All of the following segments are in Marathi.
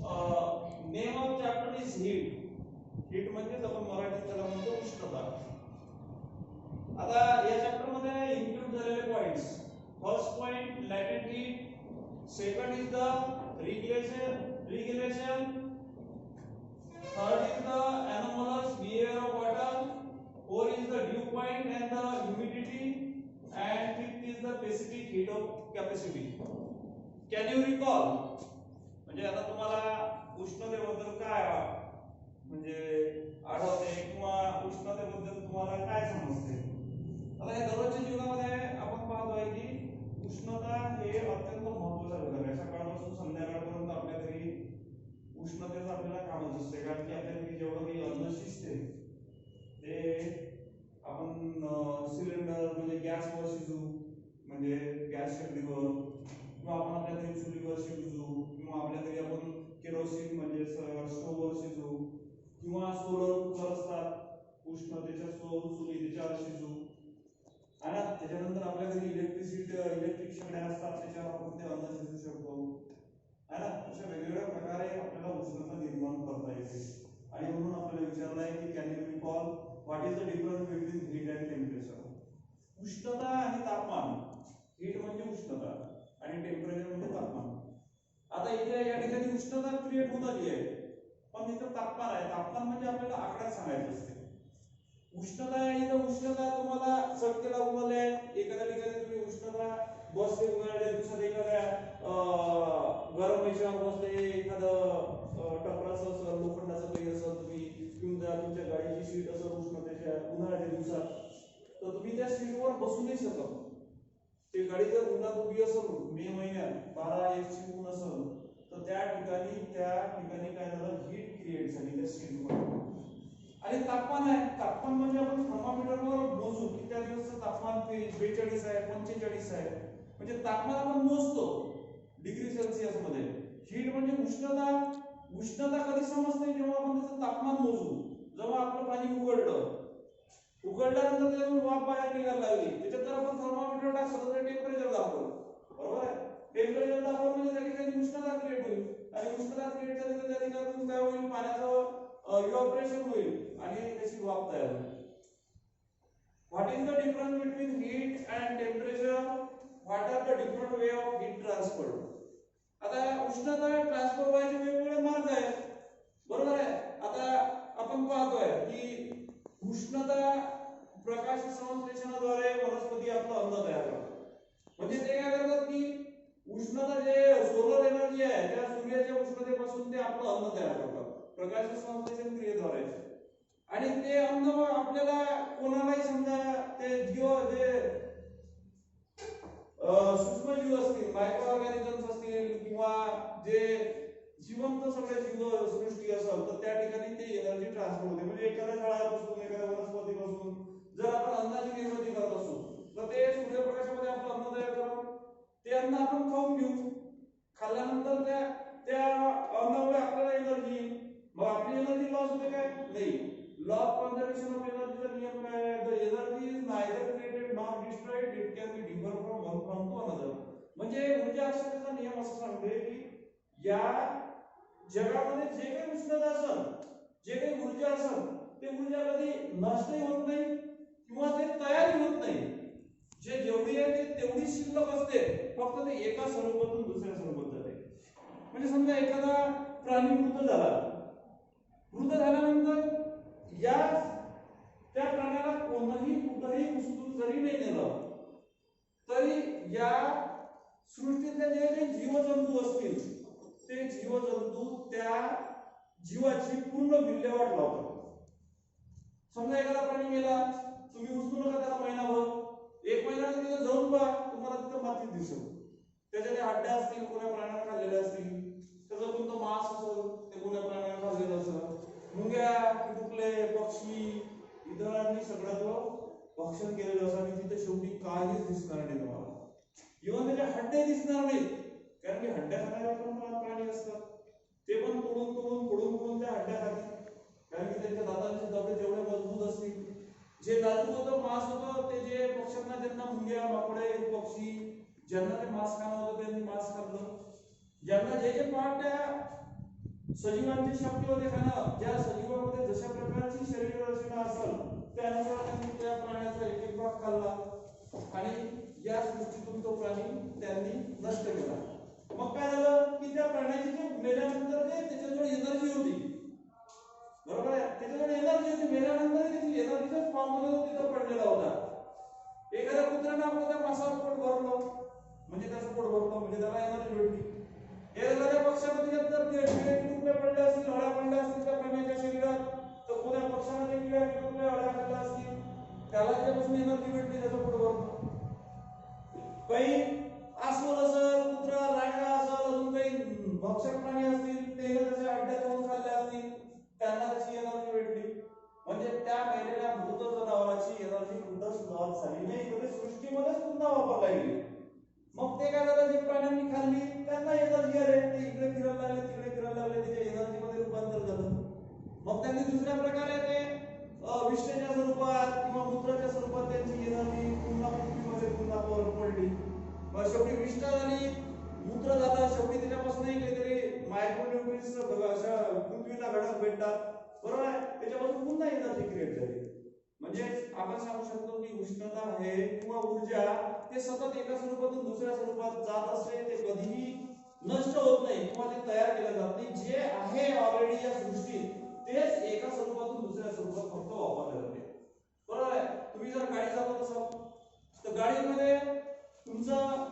Name of chapter is heat. Heat म्हणजे आपण मराठीत त्याला म्हणतो उष्णता. आता या चॅप्टर मध्ये इन्क्लूड झालेले points. First point latent heat, second is the regulation, third is the anomalous behavior of water, fourth is the dew point and the humidity, and fifth is the specific heat of capacity. Can you recall? म्हणजे आता तुम्हाला उष्णतेबद्दल काय म्हणजे आठवते किंवा उष्णतेबद्दल तुम्हाला काय समजते? आता या दररोजच्या जीवनामध्ये आपण पाहतोय की उष्णता हे अत्यंत महत्त्वाचा घटक आहे. सकाळपासून संध्याकाळपर्यंत आपल्या घरी उष्णतेचं आपल्याला कामच असते, कारण की आपल्या घरी जेवढं काही अन्न शिजते ते आपण सिलेंडर म्हणजे गॅसवर शिजू, म्हणजे गॅस शेगडीवर, किंवा आपण आपल्या घरी चुलीवर शिजू, किंवा आपल्या घरी आपण केरोसिन म्हणजे स्टोव्हवर शिजू, किंवा सोलर कुकर असतात उष्णतेच्या चुली त्याच्यावर शिजू. आणि त्याच्यानंतर आपल्या घरी इलेक्ट्रिक शेगड्या असतात त्याच्यावर आपण ते अन्न शिजू शकतो. है ना? अशा वेगवेगळ्या प्रकारे आपल्याला उष्णता निर्माण करता येते. आणि म्हणून आपल्याला विचारलं आहे की can you recall what is the difference between heat and temperature. उष्णता आणि तापमान. हीट म्हणजे उष्णता आणि टेम्परेचर म्हणजे तापमान. आता इथे या ठिकाणी उष्णता क्रिएट होत आली आहे, पण इथं तापमान आहे. तापमान म्हणजे आपल्याला आकड्यात सांगायचं असते. उष्णता आहे, इथं उष्णता तुम्हाला चटके लागून आले. एखाद्या ठिकाणी तुम्ही उष्णता बसले उन्हाळ्याच्या दिवसात एखाद्या गरम याच्यावर बसले, एखादं टपराचं असं लोखंडाचं काही असं तुम्ही किंवा तुमच्या गाडीची सीट असं उष्णतेच्या उन्हाळ्याच्या दिवसात, तर तुम्ही त्या सीटवर बसू नाही शकत. ते गाडी जर उन्हात उभी असेल मे महिन्यात 12-1 ची ऊन असेल, तर त्या ठिकाणी काय झालं, हीट क्रिएट झाली त्या सीटवर. आणि तापमान आहे, तापमान म्हणजे आपण थर्मामीटरवर मोजू की त्या दिवसाचं तापमान 42 आहे 45 आहे, म्हणजे तापमान आपण मोजतो डिग्री सेल्सिअस मध्ये. हीट म्हणजे उष्णता. उष्णता कधी समजते, जेव्हा आपण त्याचं तापमान मोजू. जेव्हा आपलं पाणी उकळल्यानंतर त्यातून वाफ बाहेर निघायला लागली, त्याच्यात जर आपण थर्मामीटर टाकलं तर टेम्परेचर दाखवलं. बरोबर आहे? टेम्परेचर दाखवलं म्हणजे त्या ठिकाणी उष्णता क्रिएट होईल, आणि उष्णता क्रिएट झाली तर त्या ठिकाणी काय होईल, पाण्याचं इव्हॅपोरेशन होईल आणि त्याची वाफ तयार होईल. What is the difference between heat and temperature? What are the different way of heat transfer? आता उष्णता ट्रान्सफर व्हायचे वेगवेगळे मार्ग आहेत. बरोबर आहे? आता आपण पाहतोय की उष्णता प्रकाश संश्लेषणाद्वारे वनस्पती आपलं अन्न तयार करतात. म्हणजे ते काय करतात की उष्णता जे सोलर एनर्जी आहे त्या सूर्याच्या उष्णतेपासून ते आपलं अन्न तयार करतात प्रकाश संश्लेषण क्रियेद्वारे. आणि ते अन्न आपल्याला कोणालाही समजा ते जीव जे सूक्ष्मजीव असतील, मायक्रो ऑर्गॅनिझम्स असतील, किंवा जे जिवंत सगळे जीव सृष्टी असेल, तर त्या ठिकाणी ते एनर्जी ट्रान्सफर होते. म्हणजे एखाद्या झाडापासून एखाद्या वनस्पतीपासून जर आपण अन्नाची निर्मिती करत असू, तर ते सूर्यप्रकाशामध्ये आपलं अन्न तयार करून ते अन्न आपण खाऊन घेऊ. खाल्ल्यानंतर त्या अन्नामुळे आपल्याला एनर्जी येईल. मग आपली एनर्जी लॉस होते काय? नाही. लॉ ऑफ कन्झर्वेशन ऑफ एनर्जीचा नियम काय आहे? The energy is neither created nor destroyed, it can be differ from one from to another. म्हणजे ऊर्जा अक्षरतेचा नियम असं सांगतोय की या जगामध्ये जे काही उष्णता असेल, जे काही ऊर्जा असेल, ते ऊर्जा कधी नष्टही होत नाही किंवा ते तयारही होत नाही. जे जेवढी आहे ते तेवढी शिल्लक असते, फक्त ते एका स्वरूपातून दुसऱ्या स्वरूपात जाते. म्हणजे समजा एखादा प्राणी मृत झाल्यानंतर या त्या प्राण्याला कोणीही कुठेही उचलून जरी नाही नेलं, तरी या सृष्टीतले जे काही जीवजंतू असतील ते जीवजंतू त्या जीवाची पूर्ण विल्हेवाट लावतात. समजा एखादा प्राणी मेला, तुम्ही उचलू नका त्याला महिनाभर, 1 महिना तिथे जाऊन पहा, तुम्हाला तिथं मातीत दिसेल. त्याच्याने हड्ड्या असतील, कोण्या प्राण्याने खाल्लेल्या असतील, त्याचं कोणतं मांस असेल ते कोण्या प्राण्याने खाल्लेलं असेल. मुंग्या, कीटकले, पक्षी इतरांनी सगळं भक्षण केलेलं असं, आणि तिथे शेवटी काहीच दिसणार नाही तुम्हाला. इव्हन त्याचे हड्डे दिसणार नाहीत, कारण की हड्ड्या खाणारे पण प्राणी असतात. ते पण तोडून त्या हड्ड्या खातील, कारण की त्यांच्या दातांचे दबे जेवढे मजबूत असतील. जे नाजूक होतं मांस होतं ते जे पक्ष्यांना, ज्यांना मुंग्या, माकडे, पक्षी ज्यांना ते मांस खाणं होतं त्यांनी मांस खाल्लं. ज्यांना जे पार्ट त्या सजीवांची शक्ती होते खाणं, ज्या सजीवामध्ये जशा प्रकारची शरीर रचना असेल त्यानुसार त्यांनी त्या प्राण्याचा एक एक भाग खाल्ला आणि या सृष्टीतून तो प्राणी त्यांनी नष्ट केला. मग काय झालं की त्या प्राण्याची जे मेल्यानंतर त्याच्याजवळ एनर्जी होती, बरोबर आहे, त्याच्याकडे एनर्जी होती, मेल्यानंतर त्याची एनर्जीचा फॉर्म्युला तिथं पडलेला होता. एखाद्या कुत्र्यानं आपलं त्या मासावर पोट भरलं म्हणजे त्याचं पोट भरलं म्हणजे त्याला एनर्जी भेटली. एखाद्या पक्षामध्ये जर किडे तुकडे पडले असतील, अळ्या पडल्या असतील त्या प्राण्याच्या शरीरात, तर कोणत्या पक्षाने किडे तुकडे अळ्या पडल्या असतील त्याला त्यापासून एनर्जी भेटली, त्याचं पोट भरलं. काही अस्वल असेल, कुत्रा, रांडा असेल, अजून काही भक्षक प्राणी असतील ते त्याच्या अड्ड्यात जाऊन खाल्ले असतील त्यांना त्याची एनर्जी भेटली. म्हणजे त्या मेलेल्या मृत जनावराची एनर्जी कुठंच लॉस झाली नाही, तर सृष्टीमध्येच पुन्हा वापरला गेली. मग ते काय झालं, जे प्राण्यांनी खाल्ली त्यांना एनर्जी आली, ते इकडे फिरायला लागले तिकडे फिरायला लागले, त्याच्या एनर्जी मध्ये रूपांतर झालं. मग त्यांनी दुसऱ्या प्रकारे ते विष्ठेच्या स्वरूपात किंवा मूत्राच्या स्वरूपात त्यांची एनर्जी पुन्हा पृथ्वीमध्ये पुन्हा पडली. मग शेवटी विष्ठ झाली, मूत्र झालं, शेवटी त्याच्यापासूनही काहीतरी मायक्रोन्यूट्रिन्स अशा पृथ्वीला घटक भेटतात, बरोबर आहे, त्याच्यापासून पुन्हा एनर्जी क्रिएट झाली. म्हणजे आपण सांगू शकतो की उष्णता आहे किंवा ऊर्जा ते सतत एका स्वरूपातून दुसऱ्या स्वरूपात जात असते, ते कधीही नष्ट होत नाही किंवा ते तयार केलं जात नाही. जे आहे ऑलरेडी या सृष्टीत तेच एका स्वरूपातून दुसऱ्या स्वरूपात फक्त वापरले जाते, बरोबर आहे. तुम्ही जर गाडी चालवत असाल तर गाडीमध्ये तुमचं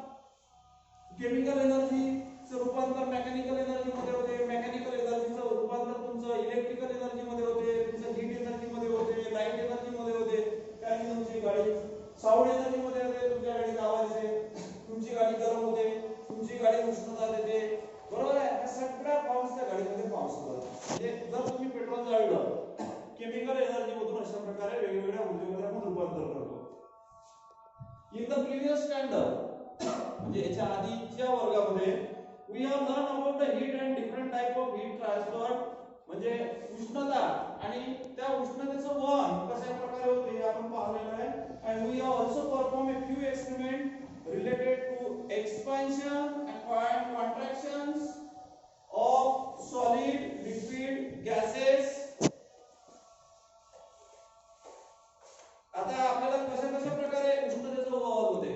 केमिकल एनर्जीचं रूपांतर मेकॅनिकल एनर्जी मध्ये होते, मेकॅनिकल एनर्जीचं रूपांतर तुमचं इलेक्ट्रिकल एनर्जी मध्ये होते, तुमचं हीट एनर्जी मध्ये होते, लाईट एनर्जी मध्ये होते. कारण तुमची गाडी साऊंड एनर्जी मध्ये होते, तुमच्या गाडीचा आवाज येते, तुमची गाडी गरम होते, तुमची गाडी उष्णता देते, बरोबर आहे. या सगळ्या फॉर्म्स त्या गाडीमध्ये फॉर्म्स होतात. म्हणजे जर तुम्ही पेट्रोल जाळलं केमिकल एनर्जी मधून अशा प्रकारे वेगवेगळ्या ऊर्जेमध्ये आपण रूपांतर करतो. इन द प्रिव्हियस स्टँडर्ड म्हणजे याच्या आधीच्या वर्गामध्ये we have learn about the heat and different type of heat transfer, म्हणजे उष्णता आणि त्या उष्णतेचं वहन कशा प्रकारे होते हे आपण पाहिलेलं आहे. And we have also perform a few experiment related to expansion and contractions of solid, liquid, gases. आता आपल्याला कशा प्रकारे उष्णतेचं वहन होते,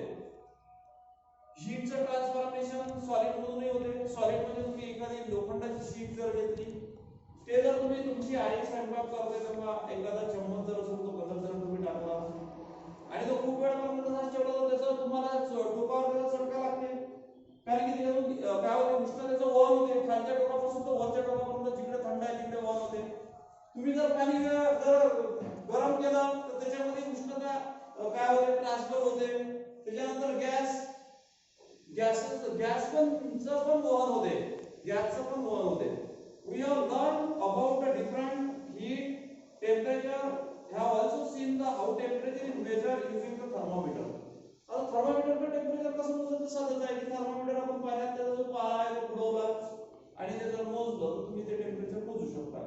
हीटचं ट्रान्सफॉर्मेशन सॉलिड मधूनही होते. सॉलिड मध्ये तुम्ही एखादी लोखंडाची शीट जर घेतली, ते जर तुम्ही तुमची आई स्वयंपाक करते तेव्हा एखादा चम्मच जर असेल तो गलत जर तुम्ही टाकला आणि तो खूप वेळापर्यंत तसाच ठेवला तर त्याचा तुम्हाला टोकावर त्याचा चटका लागते, कारण की त्याच्यातून काय होते, उष्णतेचं वहन होते. खालच्या टोकापासून तर वरच्या टोकापर्यंत जिकडे थंड आहे तिकडे वहन होते. तुम्ही जर पाणी जर गरम केलं तर त्याच्यामध्ये उष्णता काय होते, ट्रान्सफर होते. त्याच्यानंतर गॅस पण वहन होते, गॅसचं पण वहन होते. We have learned about the different heat, temperature. Have also seen the how temperature is measured using the thermometer. आता थर्मामीटरचं टेम्परेचर कसं मोजायचं साधं आहे की थर्मामीटर आपण पाण्यात त्याचा जो पाळा आहे तो बुडवला आणि ते जर मोजलं तर तुम्ही ते टेम्परेचर मोजू शकता.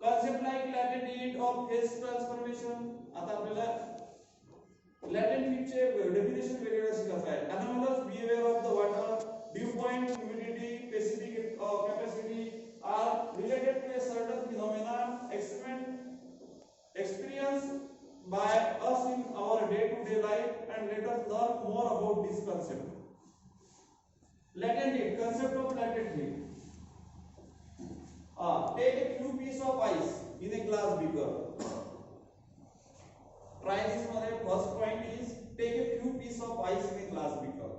Concept like latent heat of phase transformation. आता आपल्याला लॅटेंट हीटचे डेफिनेशन वेगवेगळ्या शिकायचं आहे. Anomalous behaviour of the water, dew point, humidity, specific capacity are related to a certain phenomena experienced by us in our day-to-day life, and let us learn more about this concept. Latent heat, concept of latent heat. Take a few pieces of ice in a glass beaker. Try this one. First point is take a few pieces of ice in a glass beaker.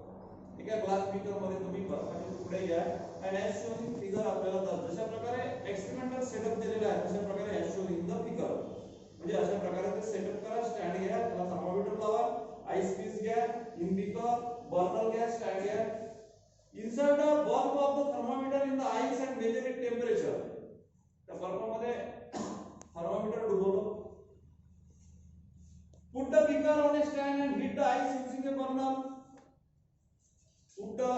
एका ग्लास बीकर मध्ये तुम्ही बर्फाचे तुकडे घ्या आणि ॲज शोन इन फिगर आपल्याला जशा प्रकारे एक्सपेरिमेंटल सेटअप दिलेला आहे तशा प्रकारे as shown in the figure, म्हणजे अशा प्रकारे ते सेटअप करा. स्टँड घ्या, त्याला थर्मोमीटर लावा, आईस पीस घ्या, इन बीकर, बर्नर घ्या, स्टँड घ्या. Insert a bulb of the thermometer in the ice and measure it temperature. त्या बर्फामध्ये थर्मोमीटर डुबवलं. Put the beaker on a stand and heat the ice using a burner. Put the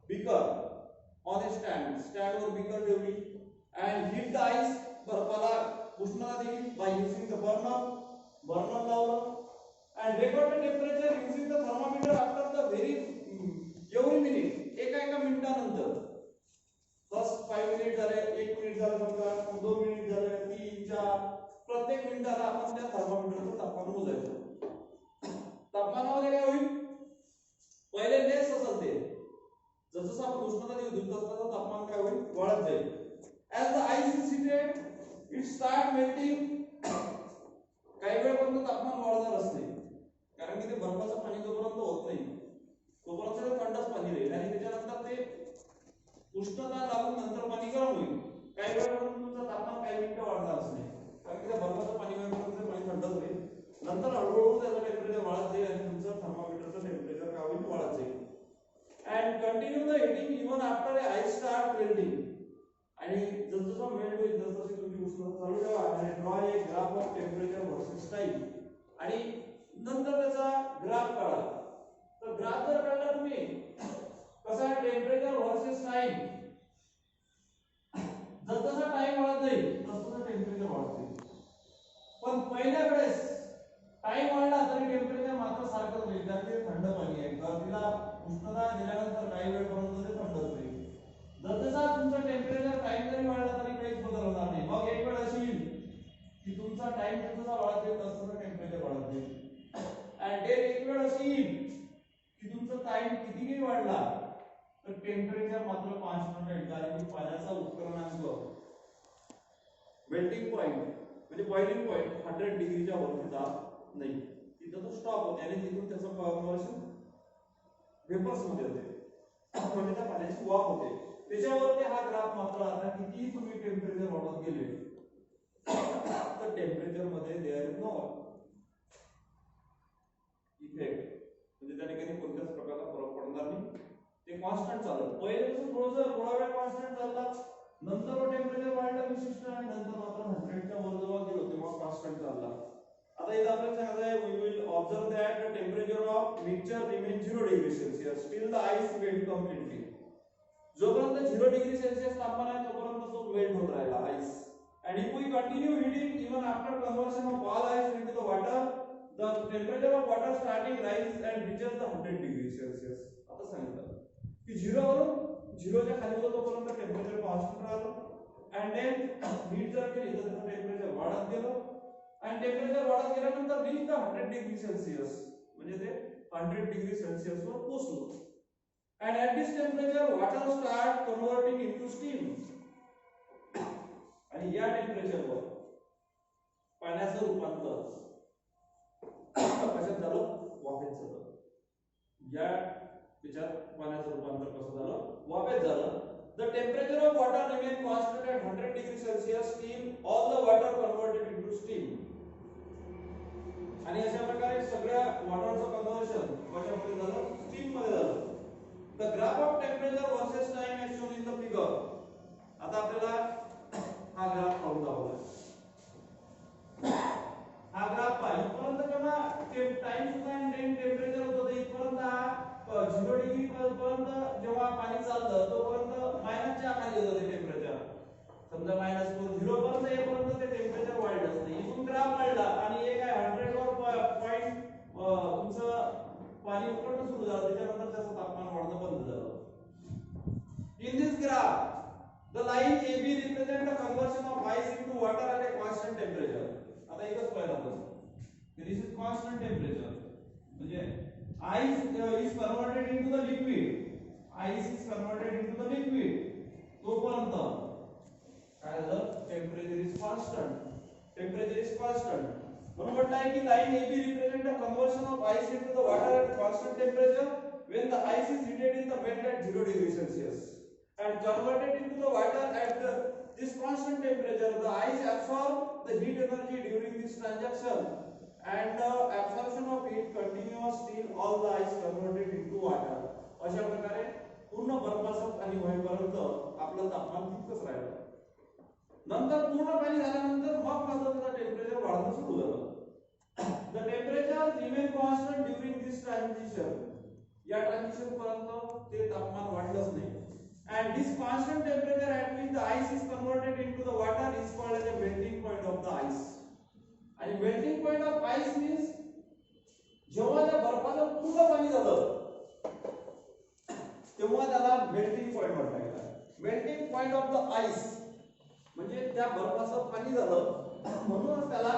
beaker on a stand वर beaker ठेवली and heat the ice. बर्फाला उष्णता दिली by using the burner लावलं and record the temperature using the thermometer after the every minute, एका मिनिटानंतर. First 5 मिनिट झाले, 1 मिनिट झालं समजा, 2 मिनिट झाले, 3 4 प्रत्येक मिनिटाला आपण त्या थर्मामीटरचं तापमान मोजायचं. तापमानामध्ये काय होईल, पहिले लेस असेल ते, जसं आपण उष्णता देऊ तसं तापमान काय होईल, वाढत जाईल. as the ice is heated it start melting. काही वेळपर्यंत तापमान वाढणार असते, कारण की ते बर्फाचं पाणी जोपर्यंत होत नाही तोपर्यंत ते थंडच पाणी राहील आणि त्याच्यानंतर ते उष्णता लागून नंतर पाणी गरम होईल. काही वेळपर्यंत तुमचं तापमान काही मिनिटं वाढणारच नाही, कारण की त्या बर्फाचं पाणी वेळपर्यंत पाणी थंडच होईल. नंतर हळूहळू त्याचं टेम्परेचर वाढत जाईल आणि तुमचं थर्मामीटरचं टेम्परेचर काय होईल, वाढत जाईल. and continue the heating even after the ice start melting. आणि जसं मेल्ट होईल तसं तुमची उष्णता चालू ठेवा आणि draw a graph of temperature versus time. आणि नंतर त्याचा ग्राफ काढा. तर ग्राफ जर काढला तुम्ही कसा आहे, टेम्परेचर वर्सेस टाइम, जसं टाइम वाढत जाईल तसं टेम्परेचर वाढत जाईल. पण पहिल्या वेळेस टाइम वाढला तरी टेम्परेचर मात्र सारखंच राहील, कारण ते थंड पाणी आहे. तर तिला उष्णता दिल्यानंतर काही वेळपर्यंत ते थंडच राहील. जसं तुमचं टेम्परेचर टाइम जरी वाढला तरी काहीच बदल होणार नाही. मग एक वेळ अशी येईल की तुमचा टाइम जसा वाढत जाईल तसं टेम्परेचर वाढत जाईल. आणि डेट एक वेळ अशी येईल की तुमचा टाइम कितीही वाढला तर टेम्परेचर मात्र कॉन्स्टंट राहील, कारण की पाण्याचा उत्कलनांक मेल्टिंग पॉइंट म्हणजे बॉइलिंग पॉइंट 100 डिग्रीच्या वरती जात नाही, तिथं तो स्टॉप होते आणि तिथून त्याचं कन्व्हर्शन वेपर्स मध्ये होते, म्हणजे त्या पाण्याची वाफ होते. त्याच्यावरती हा ग्राफ मात्र आता किती तुम्ही टेम्परेचर वाढत गेले तर टेम्परेचर मध्ये देयर इज नो इफेक्ट, म्हणजे त्या ठिकाणी कोणत्याच प्रकारचा फरक पडणार नाही, ते कॉन्स्टंट चालत. पहिले थोडा वेळ कॉन्स्टंट चालला, नंतर टेम्परेचर वाढलं विशिष्ट आणि नंतर मात्र 100 च्या वर जेव्हा गेलो तेव्हा कॉन्स्टंट चालला. आता इथं आपल्याला सांगायचं आहे, we will observe that the temperature of mixture remain 0 degree Celsius till the ice melt completely. जोपर्यंत 0 डिग्री सेल्सियस तापमान आहे तोपर्यंत तो मेल्ट होत राहिला ice. and if we continue heating even after conversion of all ice into the water, the temperature of water starting rise and reaches the 100 degree celsius. आता सांगितलं की 0 वरून 0 च्या खाली होतो तोपर्यंत टेम्परेचर कॉन्स्टंट राहिलं and then हीट जर केली तर त्याचं टेम्परेचर वाढत गेलं आणि टेम्परेचर वाढत गेल्यानंतर रीच द 100 डिग्री सेल्सियस, म्हणजे ते 100 डिग्री सेल्सियस वर पोहोचलो. And at this temperature water start converting into steam. आणि या टेम्परेचर वर पाण्याचं रूपांतर कशात झालं, वाफेत झालं. या त्याच्यात पाण्याचं रूपांतर कसं झालं, वाफेत झालं. The temperature of water remain constant at 100 degree Celsius till all the water converted into steam. आणि अशा प्रकारे सगळ्या वॉटरचं कन्वर्शन कशामध्ये झालं, स्टीम मध्ये झालं. The graph of temperature versus time is shown in the figure. आता आपल्याला हा ग्राफ काढून दाखवला. हा ग्राफ पाहिजे परंतु जेव्हा टाइम सुद्धा आणि टेम्परेचर होतं इथपर्यंत हा 0 डिग्री पर्यंत जेव्हा पाणी चालतं तोपर्यंत मायनसच्या खाली होतं ते टेम्परेचर. समजा -0 पर्यंत येईपर्यंत ते टेम्परेचर वाढलं असतं. इथून ग्राफ वाढला आणि एक आहे 100 वर पॉइंट तुमचं पाणी उकळणं सुरू झालं, त्याच्यानंतर त्याचं तापमान वाढणं बंद झालं. In this graph, the line AB represent the conversion of ice into water at a constant temperature. आता एकच पाहिलं आपण. This is constant temperature. म्हणजे ice is converted into the liquid. Ice is converted into the liquid. तोपर्यंत काय झालं, temperature is constant. Temperature is constant. म्हणून म्हटलं आहे की line AB represent the conversion of ice into the water at constant temperature when the ice is heated in the melt at 0 degree Celsius and converted into the water at this constant temperature. The ice absorb the heat energy during this transaction and absorption of heat continues till all the ice converted into water. अशा प्रकारे पूर्ण बर्फाचं पाणी होईपर्यंत आपलं तापमान तितकंच राहिलं. नंतर पूर्ण पाणी झाल्यानंतर मग मात्र त्याचं टेम्परेचर वाढणं सुरू झालं. The temperature remain constant during this transition. या ट्रान्झिशन पर्यंत ते तापमान वाढलंच नाही. And this constant temperature at which the ice is converted into the water is called as the melting point of the ice. आणि melting point of ice means जेव्हा त्या बर्फाचं पूर्ण पाणी झालं तेव्हा त्याला melting point म्हटलं गेलं. Melting point point of the ice म्हणजे त्या बर्फाचं पाणी झालं म्हणून त्याला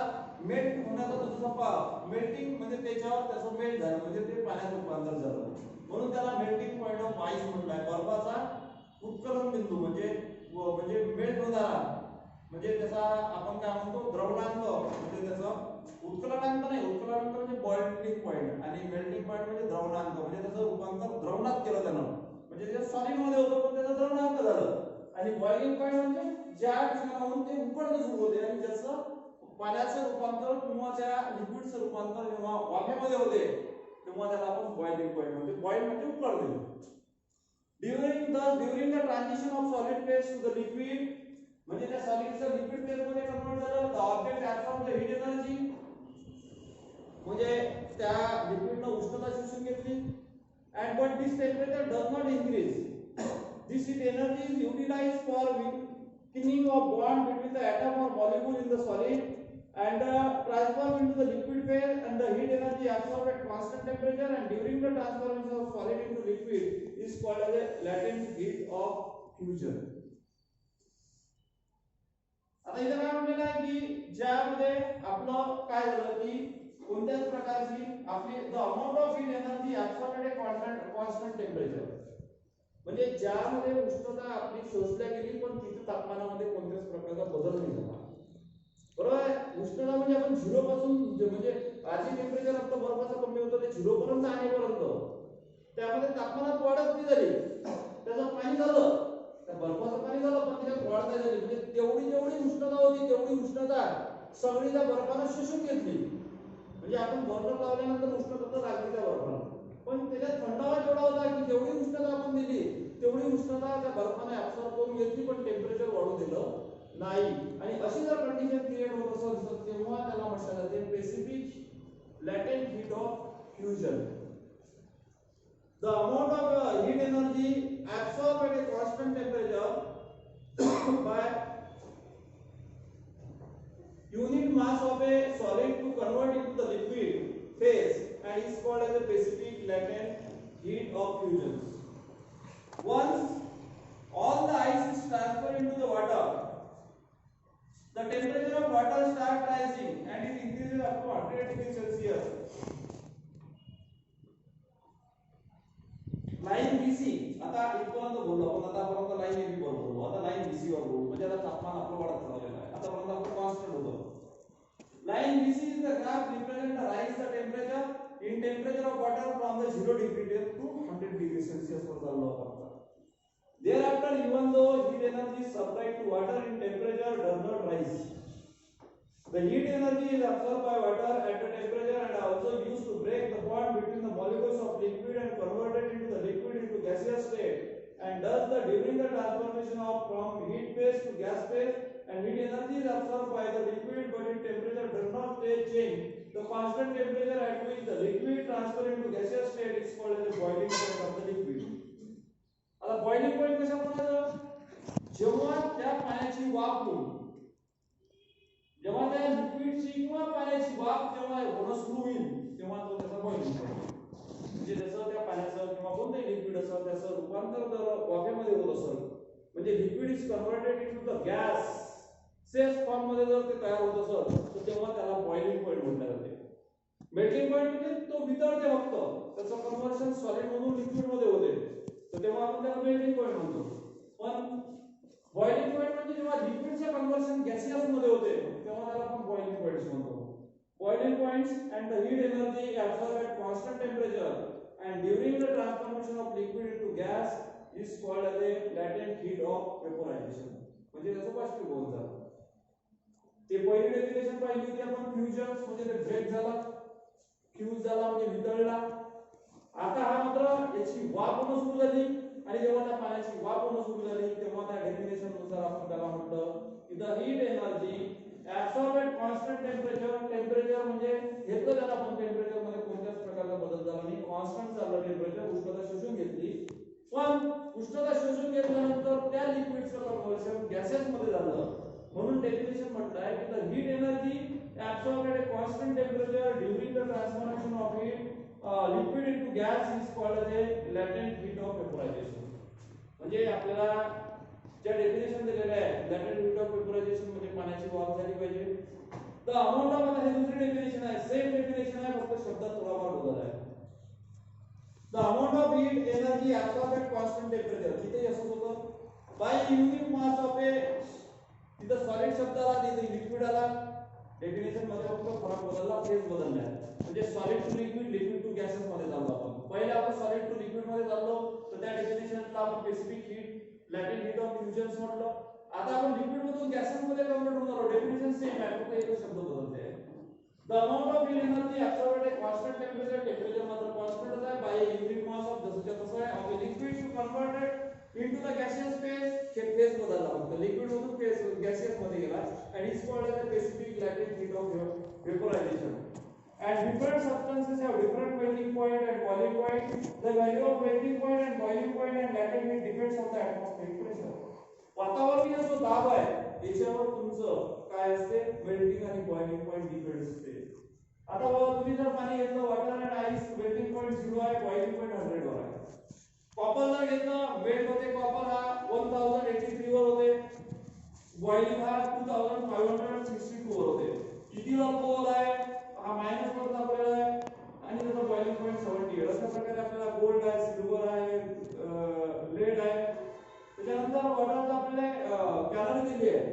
मेल्ट होण्याचा दुसरा मेल्टिंग म्हणजे त्याच्यावर त्याचं मेल्ट झालं म्हणजे ते पाण्यात रूपांतर झालं म्हणून त्याला मेल्टिंग पॉइंट ऑफ आईस म्हणलाय. बर्फाचा उत्कलन बिंदू म्हणजे मेल्ट होणारा म्हणजे त्याचा आपण काय म्हणतो द्रवणांक म्हणजे त्याचं उत्कलनांक नाही, उत्कलनांक म्हणजे बॉइलिंग पॉइंट आणि मेल्टिंग पॉइंट म्हणजे द्रवणांक म्हणजे त्याचं रूपांतर द्रवणात केलं त्यानं म्हणजे ते सॉलिड मध्ये होतं पण त्याचं द्रवणांक झालं. आणि बॉइलिंग पॉइंट म्हणजे ज्या ठिकाणाहून ते उकळणं सुरू होते आणि त्याचं पाण्याचं रूपांतर किंवा त्या लिक्विडचं रूपांतर जेव्हा वाफेमध्ये होते तेव्हा त्याला आपण बॉइलिंग पॉइंट म्हणतो. बॉइल म्हणजे उकळणे. During the transition of solid phase two the liquid म्हणजे त्या सॉलिडचं लिक्विड फेज मध्ये कन्वर्ट झालं the object absorb the heat energy म्हणजे त्या लिक्विडनं उष्णता शोषून घेतली. and but this temperature does not increase. This heat energy is utilized for weakening of bond between the atom or molecule in the solid and transform into the liquid phase and the heat energy absorbed at constant temperature and during the transformation of solid into liquid is called as a latent heat of fusion. आता इथे काय म्हटलेलं आहे की ज्यामध्ये आपलं काय झालं की कोणत्याच प्रकारची आपली the amount of heat energy absorbed at constant temperature म्हणजे ज्यामध्ये उष्णता आपली शोषल्या गेली पण तिथे तापमानामध्ये कोणत्याच प्रकारचा बदल नाही झाला. बरोबर आहे. उष्णता म्हणजे आपण 0 पासून म्हणजे आधी टेम्परेचर आपलं बर्फाचं कमी होतं ते 0 पर्यंत आणेपर्यंत त्यामध्ये तापमानात वाढच नाही झाली. त्याचं पाणी झालं त्या बर्फाचं पाणी झालं पण त्याच्यात वाढ नाही झाली म्हणजे तेवढी जेवढी उष्णता होती तेवढी उष्णता सगळी त्या बर्फानं शोषून घेतली. म्हणजे आपण बर्फ लावल्यानंतर उष्णता तर लागली त्या बर्फाला पण त्याच्यात थंडावा जेवढा होता की जेवढी उष्णता आपण दिली तेवढी उष्णता त्या बर्फाने ऍब्सॉर्ब करून घेतली पण टेम्परेचर वाढू दिलं नाही. आणि अशी जर कंडिशन क्रिएट होत असेल तर तेव्हा त्याला म्हटलं जाते specific latent heat of fusion. The amount of heat energy absorb at a constant temperature by unit mass of a solid to convert into the liquid phase and is called as a specific latent heat of fusion. Once all the ice is transferred into the water, the temperature of water starts rising and it increases up to 100 degrees Celsius. Line BC आता इथपर्यंत बोललो आपण आतापर्यंत लाइन AB वर बोललो आता लाइन BC वर बोलू म्हणजे आता तापमान आपलं वाढत चाललेलं आहे. आतापर्यंत आपण कॉन्स्टंट होतं. Line BC is the graph represent the rise the temperature in temperature of water from the 0 degree to 100 degrees Celsius वर चाललो आपण. Thereafter even though heat energy supplied to water in temperature does not rise, the heat energy is absorbed by water at the temperature and also used to break the bond between the molecules of liquid and converted into the liquid into gaseous state and thus the during the transformation of from heat phase to gas phase and heat energy is absorbed by the liquid but its temperature does not stay change. The constant temperature at which the liquid transfer into gaseous state is called as the boiling point of the liquid. आता boiling point कशा म्हणायचं जेव्हा त्या पाण्याची वाफ होईल जेव्हा त्या लिक्विडची किंवा पाण्याची वाफ जेव्हा होणं सुरू होईल तेव्हा तो त्याचा बॉइलिंग पॉइंट म्हणजे जसं त्या पाण्याचं किंवा कोणतंही लिक्विड असेल त्याचं रूपांतर जर वाफेमध्ये होत असेल म्हणजे liquid is converted into the gaseous form मध्ये जर ते तयार होत असेल तर तेव्हा त्याला बॉइलिंग पॉइंट म्हटलं जाते. मेल्टिंग पॉइंट म्हणजे तो वितळते फक्त त्याचं कन्व्हर्शन सॉलिड मधून लिक्विड मध्ये होते तर तेव्हा आपण त्याला मेल्टिंग पॉइंट म्हणतो. पण बॉइलिंग पॉइंट म्हणजे जेव्हा लिक्विडचं कन्व्हर्शन गॅसियस मध्ये होते तेव्हा त्याला आपण बॉइलिंग पॉइंट्स म्हणतो. Boiling points and the heat energy absorb at constant temperature and during the transformation of liquid into gas is called as a latent heat of vaporisation म्हणजे त्याचं बाष्पीभवन झालं. ते पहिली डेफिनेशन पाहिली होती आपण फ्युजन म्हणजे ते ब्रेक झाला फ्यूज झाला म्हणजे वितळला. आता हा मात्र याची वाफ होणं सुरू झाली आणि जेव्हा त्या पाण्याची वाफ होणं सुरू झाली तेव्हा त्या डेफिनेशन नुसार आपण त्याला म्हटलं की the heat energy absorb at constant temperature. Temperature म्हणजे घेतलं त्याला आपण टेम्परेचर मध्ये कोणत्याच प्रकारचा बदल झाला नाही कॉन्स्टंट चाललं टेम्परेचर उष्णता शोषून घेतली पण उष्णता शोषून घेतल्यानंतर त्या लिक्विडचं कन्व्हर्शन गॅसेस मध्ये झालं म्हणून डेफिनेशन म्हटलं आहे की the heat energy absorb at a constant temperature during the transformation of heat liquid into gas is called as a latent heat of vaporisation. म्हणजे आपल्याला ज्या डेफिनेशन दिलेल्या आहे लॅटेंट हीट ऑफ वेपोरायझेशन म्हणजे पाण्याची वाफ झाली पाहिजे. तर अमाउंट ऑफ हे दुसरी डेफिनेशन आहे, सेम डेफिनेशन आहे, फक्त शब्दात थोडाफार बदल आहे. The amount of heat energy absorb at constant temperature, तिथे असंच होतं by unit mass of a, तिथं सॉलिड शब्द आला तिथे लिक्विड आला, डेफिनेशन मध्ये फक्त फरक बदलला, फेज बदलला. म्हणजे solid to liquid, liquid to gases मध्ये चाललो आपण. पहिले आपण सॉलिड टू लिक्विड मध्ये चाललो तर त्या डेफिनेशनला आपण specific heat latent heat of fusions म्हटलं. आता आपण लिक्विड मधून गॅसेस मध्ये कन्वर्ट होणार आहोत, डेफिनेशन सेम आहे, फक्त एकच शब्द बदलते. The amount of energy absorbed at constant temperature, temperature मात्र कॉन्स्टंट आहे बाय युनिट मास ऑफ, जसंच्या तसं आहे, of liquid to converted into the gaseous phase, हे फेज बदलला, फक्त लिक्विड मधून फेज गॅसियस मध्ये गेला, and is called as a specific latent heat of vaporization. And different substances have different melting point and boiling point. The value of melting point and boiling point and latent heat depends on the atmospheric pressure. वातावरणीय जो दाब आहे याच्यावर तुमचं काय असते, मेल्टिंग आणि बॉइलिंग पॉइंट डिपेंड असते. आता बघा तुम्ही जर पाणी घेतलं, water and ice, melting point 0 आहे, बॉइलिंग पॉइंट 100 वर आहे. कॉपर जर घेतलं, मेल्ट होते कॉपर हा 1083 वर होते, बॉइलिंग हा 2562 वर होते. कितीला कोल आहे हा मायनस वर दाखवलेला आहे आणि त्याचा बॉइलिंग पॉइंट 78. अशा प्रकारे आपल्याला गोल्ड आहे, सिल्वर आहे, लेड आहे. त्याच्यानंतर वॉटरला आपल्याला कॅलरी दिली आहे,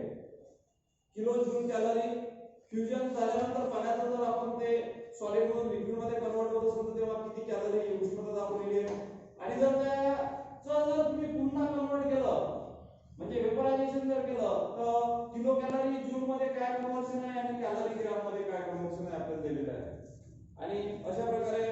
किलो जूल कॅलरी. फ्युजन झाल्यानंतर पाण्याचं जर आपण ते सॉलिड मधून लिक्विड मध्ये कन्वर्ट होत असेल तर तेव्हा किती कॅलरी उष्णता दाखवलेली आहे. आणि जर जर तुम्ही पुन्हा कन्वर्ट केलं म्हणजे वेपोरायझेशन जर केलं तर किलो कॅलरी जूल मध्ये काय कन्वर्शन आहे आणि कॅलरी ग्रॅम मध्ये काय कन्वर्शन आहे आपल्याला दिलेलं आहे. आणि अशा प्रकारे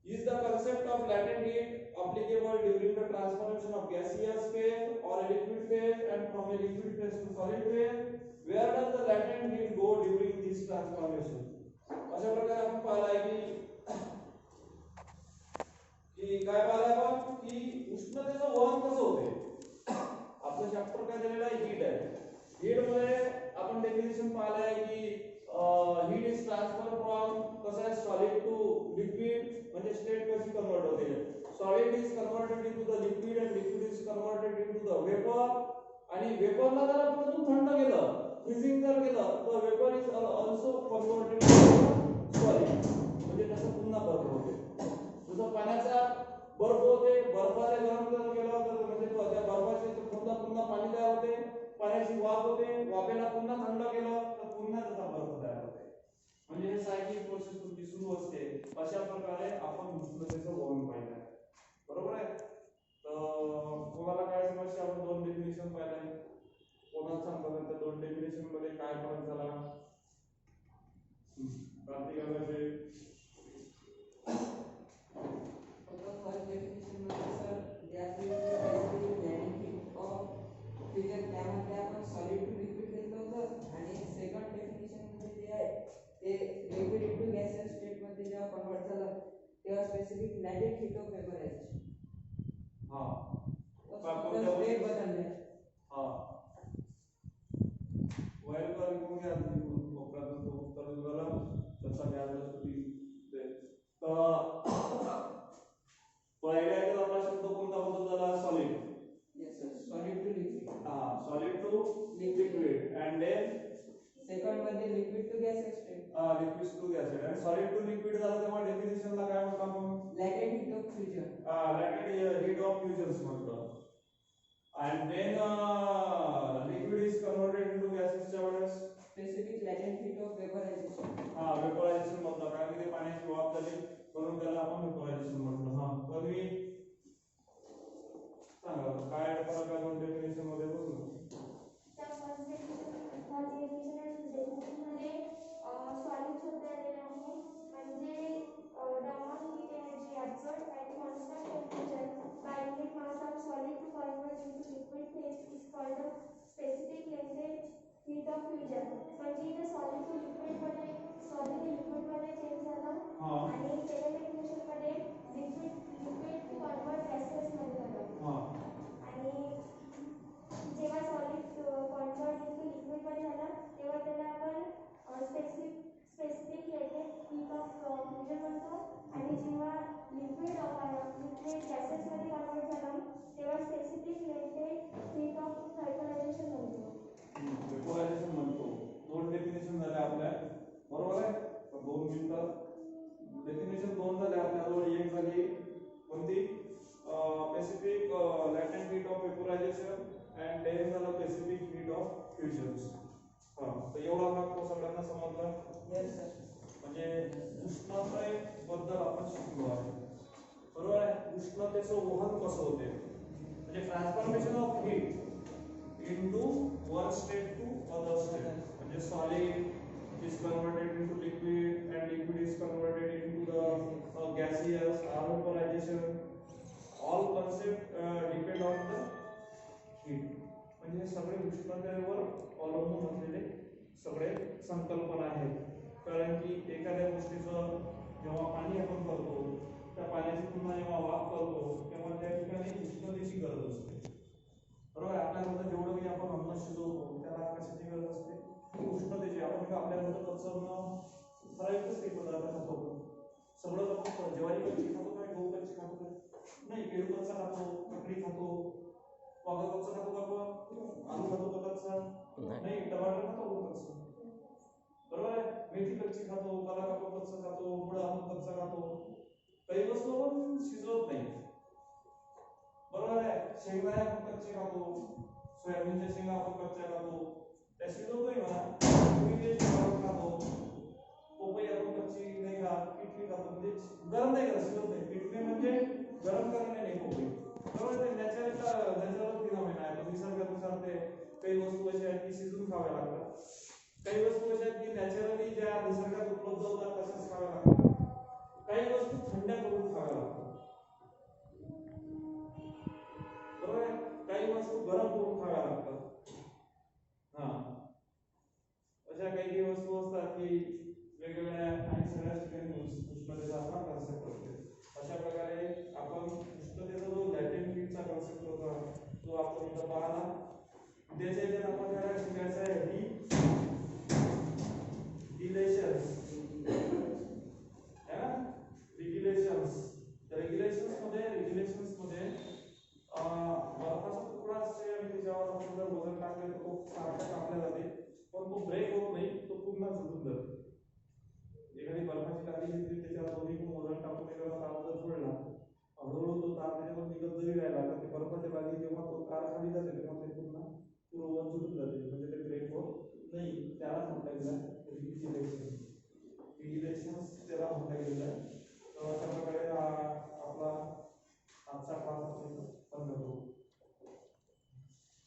is the concept of latent heat applicable during the transformation of gaseous phase or a liquid phase and from a liquid phase to solid phase, where does the latent heat go during this transformation. अशा प्रकारे आपण पाहिलं की काय पाहिलं आपण की उष्णतेचं वहन कसं होते. आपलं चॅप्टर काय दिलेलं आहे, हीट आहे. हीट मध्ये आपण डेफिनेशन पाहिलं आहे की हीट इज ट्रान्सफर फ्रॉम कसं आहे सॉलिड टू लिक्विड, म्हणजे स्टेट कशी कन्वर्ट होते. Solid is converted into the liquid and liquid is converted into the vapour. आणि वेपरला जर आपण अजून थंड केलं, फ्रीजिंग जर केलं तर vapour is also converted to solid, म्हणजे तसं पुन्हा बर्फ होते. जसं पाण्याचा बर्फ होते, बर्फाला गरम जर केलं तर म्हणजे त्या बर्फाचे पुन्हा पाणी तयार होते, पाण्याची वाफ होते, वाफेला पुन्हा थंड केलं तर पुन्हा त्याचा बर्फ तयार होते. म्हणजे हे सायकलिक प्रोसेस तुमची सुरू असते. अशा प्रकारे आपण उष्णतेचं वहन पाहिलं आहे, बरोबर आहे. तर कोणाला काय समस्या, आपण दोन डेफिनेशन पाहिले, कोणाला सांगता त्या दोन डेफिनेशन मध्ये काय फरक झाला. कार्तिकाचे फर्स्ट डेफिनेशन मध्ये sir gas specific latent heat of fusion, त्यामध्ये आपण सॉलिड टू लिक्विड घेतलं होतं. आणि सेकंड डेफिनेशन मध्ये जे आहे ते लिक्विड टू गॅसियस स्टेट मध्ये जेव्हा कन्वर्ट झालं तेव्हा specific latent heat of वेपोरायझेशन. State बदलले. वायर का लिखून घ्या, कोपऱ्यातून तो उत्तर दिला त्याचा घ्यायला सुटी ते. पहिला एकदा आपला शब्द कोणता बदल झाला, solid. Yes sir, solid to liquid. Solid to liquid and then second मध्ये liquid to gaseous state. Liquid to gas आणि सॉलिड टू लिक्विड झालं तेव्हा डेफिनेशनला काय म्हटलं आपण, latent heat of fusion. Latent heat of fusions म्हटलं. and then liquid is converted into gases च्या वेळेस स्पेसिफिक लॅटेंट हीट ऑफ वेपोरायझेशन. वेपोरायझेशन म्हटलं, कारण की ते पाण्याची वाफ झाली म्हणून त्याला आपण वेपोरायझेशन म्हटलं. पदवी सांगा काय फरक आहे दोन डेफिनेशन मध्ये. बघू सॉलिड शब्द आलेला आहे म्हणजे down heat energy absorbed at constant temperature by unit mass of solid to convert into liquid phase is called the specific latent heat of fusion. म्हणजे इथे सॉलिड टू लिक्विड मध्ये चेंज झालं आणि सेकंड डेफिनेशन मध्ये लिक्विड टू कन्वर्ट गॅसेस मध्ये झालं. आणि जेव्हा सॉलिड कन्वर्ट इनटू लिक्विड मध्ये झालं तेव्हा त्याला आपण specific latent heat of fusion म्हणतो. आणि जेव्हा लिक्विड गॅसेस मध्ये कन्वर्ट झालं तेव्हा specific latent heat of and then the specific heat of fusions. हा तर एवढा भाग तो सगळ्यांना समजला. Yes, sir. म्हणजे उष्णतेबद्दल आपण शिकलो आहे. बरोबर आहे. उष्णतेचं वहन कसं होते म्हणजे transformation of heat into one state to other state म्हणजे solid is converted into liquid and liquid is converted into the gaseous vaporization. All concept depend on the heat. म्हणजे सगळे उष्णतेवर अवलंबून असलेले सगळे संकल्पना आहेत. कारण की एखाद्या गोष्टीचं जेव्हा पाणी आपण करतो त्या पाण्याची पुन्हा जेव्हा वाफ करतो तेव्हा त्या ठिकाणी उष्णतेची गरज असते. बरोबर. आपल्या घरात जेवढं काही आपण अन्न शिजवतो त्याला कशाची गरज असते? उष्णतेची. आपण आपल्या घरात कच्चं ठराविकच काही पदार्थ खातो. सगळं आपण ज्वारी कच्ची खातो काय, गहू कच्ची खातो काय? नाही. पेरू कच्चा खातो, काकडी खातो, वांगा कच्चा खातो का आपण? आलू खातो का कच्चा? नाही. टमाटर खातो का कच्चा? बरोबर आहे. मेथी कच्ची खातो, काला कापूर कच्चा खातो, मुळा आपण कच्चा खातो. काही वस्तू आपण शिजवत नाही. बरोबर आहे. शेंगदाणे आपण कच्चे खातो, सोयाबीनच्या शेंगा आपण कच्च्या खातो, त्या शिजवतोय म्हणा. तुम्ही आपण खातो. पपई आपण कच्ची नाही खात, पिठली खातो. म्हणजे गरम नाही करत, शिजवत नाही. पिठली म्हणजे गरम करणे नाही पपई. बरोबर आहे. नॅचरल फिनॉमिना आहे. तो निसर्गानुसार ते काही वस्तू अशा आहेत की शिजून खाव्या लागतात. काही वस्तू अशा आहेत की नॅचरली ज्या निसर्गात उपलब्ध होतात तशाच खाव्या लागतात. काही वस्तू थंड करून खाव्या लागतात. बरोबर आहे. काही वस्तू गरम करून खाव्या लागतात. हा अशा काही वस्तू असतात की वेगवेगळ्या आणि सगळ्या ठिकाणी उष्णतेचा आपण कन्सेप्ट करतो. अशा प्रकारे आपण उष्णतेचा जो लॅटेंट हीटचा कन्सेप्ट होता तो आपण इथं पाहला. त्याच्या इथे आपण काय शिकायचं आहे? रिलेशन्स है ना. रेग्युलेशन्स मध्ये बर्फाचा तुकडा असते आणि त्याच्यावर आपण जर वजन टाकले तर तो सारखा कापला जाते पण तो ब्रेक होत नाही, तो पुन्हा झुकून जातो. एखादी बर्फाची लादी घेतली त्याच्यावर दोन्ही पण वजन टाकून त्याच्यावर तार जर सोडला हळूहळू तो तार त्याच्यावर निघत जरी राहिला तर ते बर्फाच्या लादी जेव्हा तो तार खाली जाते तेव्हा